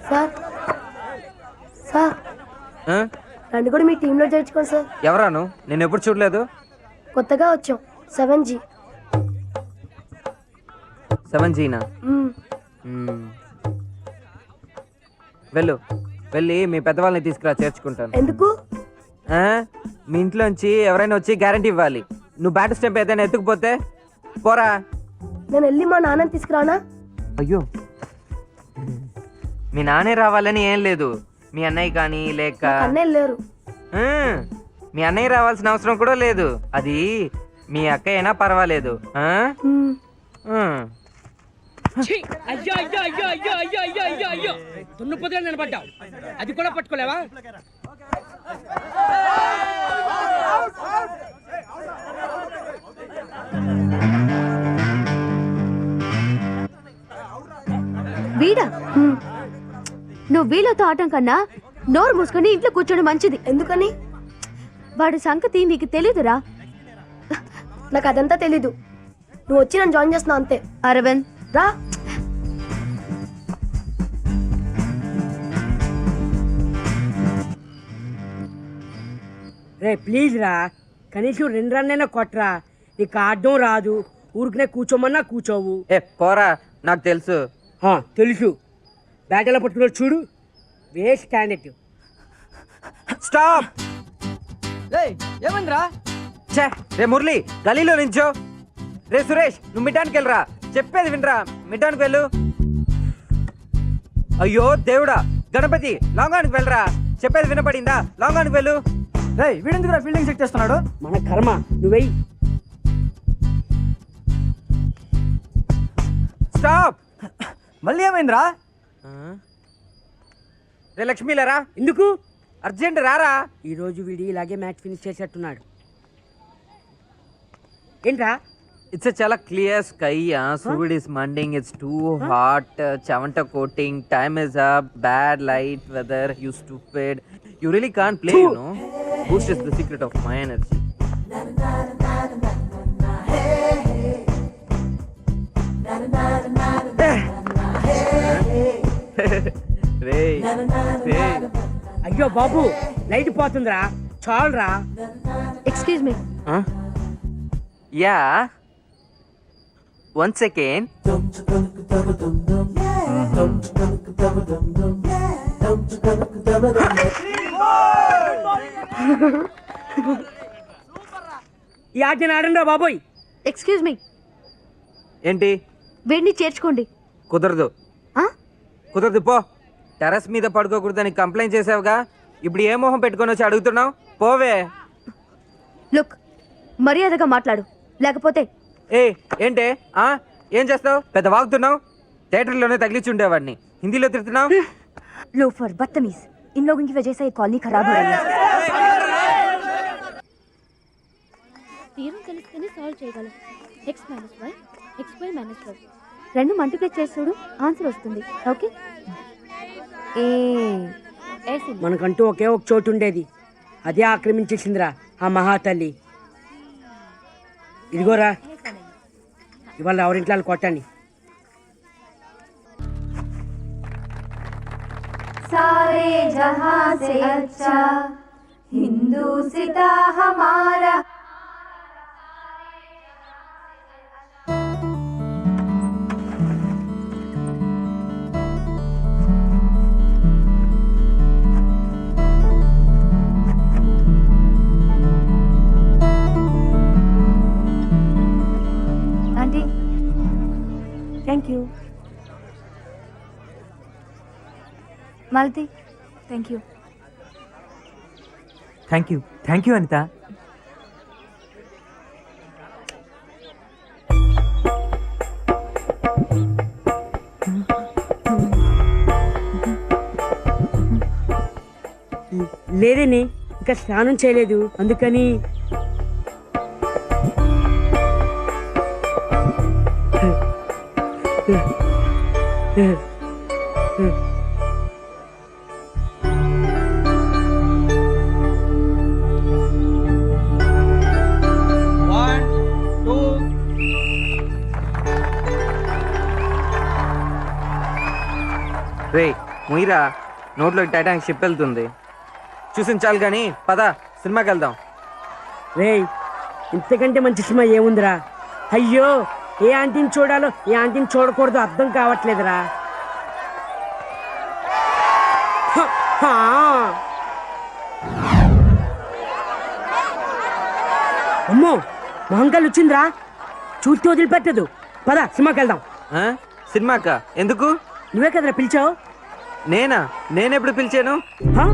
Sir sir నన్ను కూడా మీ టీంలో చేర్చుకోండి సార్. ఎవరాను? నేను ఎప్పుడు చూడలేదు. కొత్తగా వచ్చాం. 7G. 7Gనా? వెళ్ళి మీ పెద్దవాళ్ళని తీసుకురా, చేర్చుకుంటాను. ఎందుకు? మీ ఇంట్లోంచి ఎవరైనా వచ్చి గ్యారంటీ ఇవ్వాలి. నువ్వు బ్యాట్ స్టెంప్ ఏదైనా ఎత్తుకుపోతే పోరా. నేను వెళ్ళి మా నాన్నని తీసుకురానా? అయ్యో, మీ నాన్నే రావాలని ఏం లేదు. మీ అన్నయ్య కానీ లేక అన్నయ్య లేరు. మీ అన్నయ్య రావాల్సిన అవసరం కూడా లేదు. అది మీ అక్క అయినా పర్వాలేదు. అయ్యో అయ్యో అయ్యో అయ్యో అయ్యో అయ్యో అయ్యో అయ్యో దున్నుపోతే నిలబడ్డావు, అది కూడా పట్టుకోలేవా? వీడా, నువ్వు వీళ్ళతో ఆటం కన్నా నోరు మూసుకొని ఇంట్లో కూర్చోడం మంచిది. ఎందుకని? వాడి సంగతి నీకు తెలీదురా. నాకు అదంతా తెలీదు. నువ్వు వచ్చి నన్ను జాయిన్ చేస్తున్నావు అంతే. అరవింద్ రా. రే ప్లీజ్ రా, కనీసం 2 రన్నైనా కొట్టరా. నీకు ఆడడం రాదు, ఊరికనే కూర్చోమన్నా కూర్చోవు. పోరా, నాకు తెలుసు. తెలుసు. బ్యాట్ ఎలా పట్టుకున్నాడు చూడు, వేస్ట్ క్యాండిడేట్. స్టాప్. ఏమందిరా? రే మురళి, గలీలో నించో. రే సురేష్, నువ్వు మిడ్డానికి వెళ్ళరా. చెప్పేది వినరా, మిడ్డానికి వెళ్ళు. అయ్యో దేవుడా, గణపతి లాంగానికి వెళ్ళరా. చెప్పేది వినపడిందా? లాంగానికి వెళ్ళు. రే వీడెందుకు ఫీల్డింగ్ చెక్ చేస్తున్నాడు? మన కర్మ, నువ్వెయ్యి. స్టాప్. మళ్ళీ ఏమైందిరా? రే లక్ష్మీలరా. ఎందుకు? అర్జెంట్ రారా. ఈరోజు వీడి ఇలాగే మ్యాచ్ ఫినిష్ చేసేట్టున్నాడు. ఏంట్రా? ఇట్స్ చాలా క్లియర్ స్కై. సూర్యుడ్ ఇస్ మండింగ్. It's too hot. చెవంట coating. Time is up. Bad light weather. You stupid. You really can't play, you know. Boost is the secret of my energy. Ray. అయ్యో బాబు, light పోతుందిరా, చాలురా. Excuse me. Yeah. 1 second. ఈ ఆటని ఆడండి బాబోయ్. Excuse me. ఏంటి? వీడిని చేర్చుకోండి. కుదరదు. కుదరదు, పో. టెర్రస్ మీద పడుకోకూడదని కంప్లైంట్ చేసావుగా, ఇప్పుడు ఏ మొహం పెట్టుకొని వచ్చి అడుగుతున్నావు? పోవే. లుక్, మర్యాదగా మాట్లాడు, లేకపోతే. ఏంటే? ఏం చేస్తావు? పెద్ద వాగుతున్నావు. థియేటర్లోనే తగిలించి ఉండేవాడిని. హిందీలో తిడుతున్నావు. लोफर बदतमीज, इन लोगों की वजह से ये कॉलोनी खराब हो रही है. తీరం కలిస్తేనే సాల్వ్ చేయగలం. x - y x² - 4 రెండు మల్టిప్లై చేసి చూడు, ఆన్సర్ వస్తుంది. ఓకే. మనకంటూ ఒకే ఒక చోటు ఉండేది, అదే ఆక్రమించేసిందిరా ఆ మహాతల్లి. ఇదిగోరా, ఇవాళ ఎవరింట్లో కొట్టండి. सारे जहां से अच्छा हिंदुस्ता हमारा. Aunty, thank you. Malati, thank you. Thank you Anitha. లేదని ఇంకా స్నానం చేయలేదు, అందుకని. రే ముయిరా, నోట్లోకి టైటానిక్ షిప్ వెళ్తుంది. చూసించాలి కానీ పద సినిమాకి వెళ్దాం. రేయ్, ఇంతకంటే మంచి సినిమా ఏముందిరా? అయ్యో, ఏ ఆంటీని చూడాలో ఏ ఆంటీని చూడకూడదు అర్థం కావట్లేదురా. హా. అమ్మో, మొహంకాలు వచ్చిందిరా, చూస్తే వదిలిపెట్టదు. పద సినిమాకి వెళ్దాం. ఆ? సినిమాకా? ఎందుకు? నువ్వే కదరా పిలిచావు. నేనా? నేనెప్పుడు పిలిచాను? హా?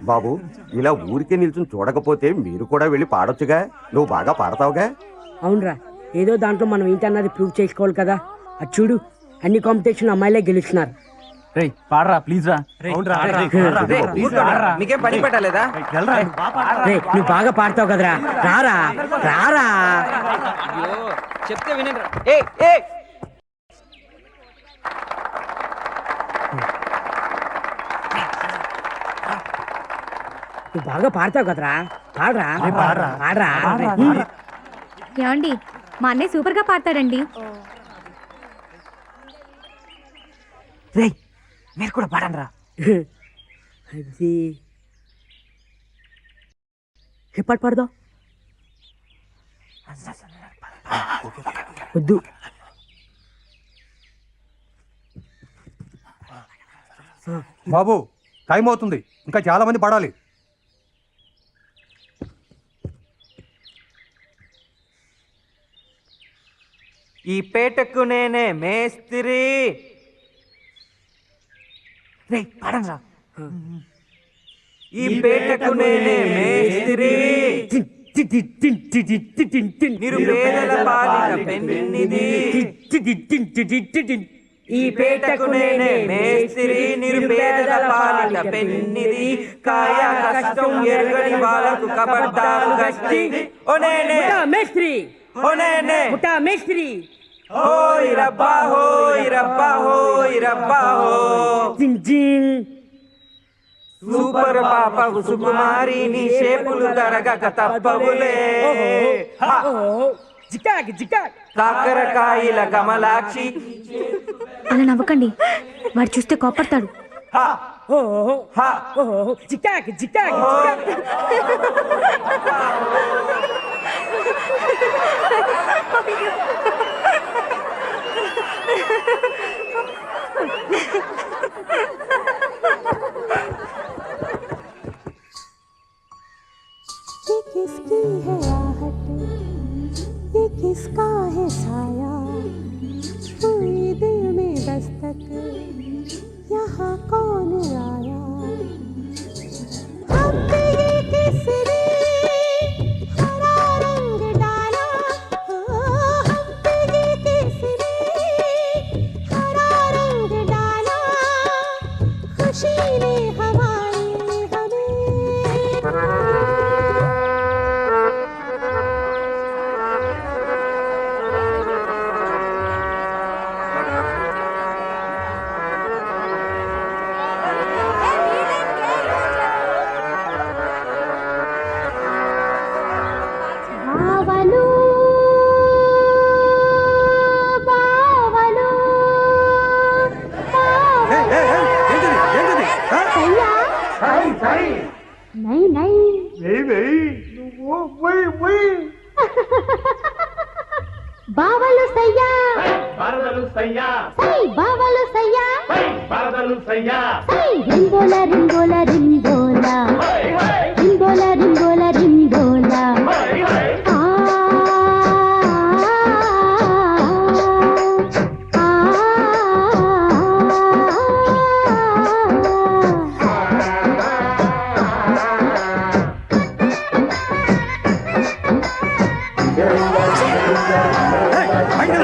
బాబు, ఇలా ఊరికే నిల్చుని చూడకపోతే మీరు కూడా వెళ్ళి పాడొచ్చుగా. నువ్వు బాగా పాడతావుగా. అవునరా, ఏదో దాంట్లో మనం ఏంటన్నది ప్రూవ్ చేసుకోవాలి కదా. అది చూడు, అన్ని కాంపిటీషన్ అమ్మాయిలే గెలుస్తున్నారు. రేయ్ పాడరా ప్లీజ్ రా. రే, ఊరుకోరా. మీకేం పని పెట్టలేదా? రేయ్, నువ్వు బాగా పాడతావు కదరా, రారా రారా. అయ్యో, చెప్తే వినండి. ఏ ఏ నువ్వు బాగా పాడతావు కదరా, పాడరా పాడరా. ఏమండి, మా అన్నయ్య సూపర్గా పాడతాడండి. రేయ్ మీరు కూడా పాడండి రా. అది ఏ పాట పాడదాం? వద్దు. బాబు, టైం అవుతుంది, ఇంకా చాలా మంది పడాలి. ఈ పేటకు నేనే మేస్త్రి. రేయ్ పాడండి రా. ఈ పేటకు నేనే మేస్త్రి. నిరుపేదల పాలిట పెన్నిది. ఈ పేటకు నేనే మేస్త్రి. నిరుపేదల పాలిట పెన్నిది. కాయ కష్టం ఎరగని వాళ్ళకు కబడ్డారు గస్తి. ఓ నేనే మేస్త్రి, ఓ నేనే ముఠా మేస్త్రి. హోయ్ రబ్బా హోయ్ రబ్బా హోయ్ రబ్బా హో. సూపర్ పాప సుకుమారి, నీ షేపులు తరగక తప్పవులే. జికాక్ జికాక్. కాకరకాయల కమలాక్షి. అలా నవ్వకండి, వాడు చూస్తే కోపడతాడు. హా ఓహో హా ఓహో, జికాక్ జికాక్ జికాక్. ये किसकी है आहट, ये किसका है साया, हुई दिल में दस्तक, यहाँ कौन आया। अब ये किसने हरा रंग डाला, अब ये किसने हरा रंग डाला, खुशी ने हमारी हमें। బావలు బావలు ఏంటిది ఏంటిది? ఆ? సయ్యా నై నై బావలు సయ్యా సై బావలు సయ్యా సై రింబోలా రింబోలా రింబోలా రింబోలా రింబోలా రింబోలా. ఆ ఏయ్,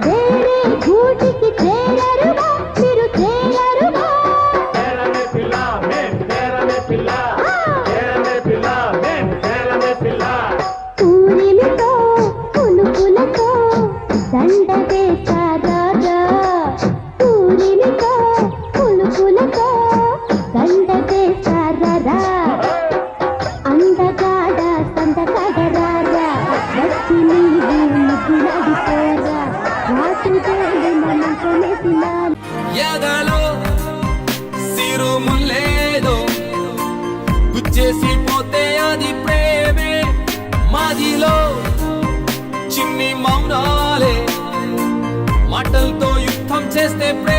వేరే గూటికి చేరరుగా మీరు చేరరుగా ఊరిమితో పులుపులతో దండ వేశారా ఊరిమితో పులుపులతో దండ వేశారా అందగాడ సందగాడరారా వచ్చి నీవు ముగ్గులడిపోరా రాత్రి మనసులేసినా ఎదలో సిరుములేదో గుచ్చేసి పోతే అది ప్రేమే మాదిలో చిన్ని మౌనాలే మాటలతో యుద్ధం చేస్తే ప్రేమ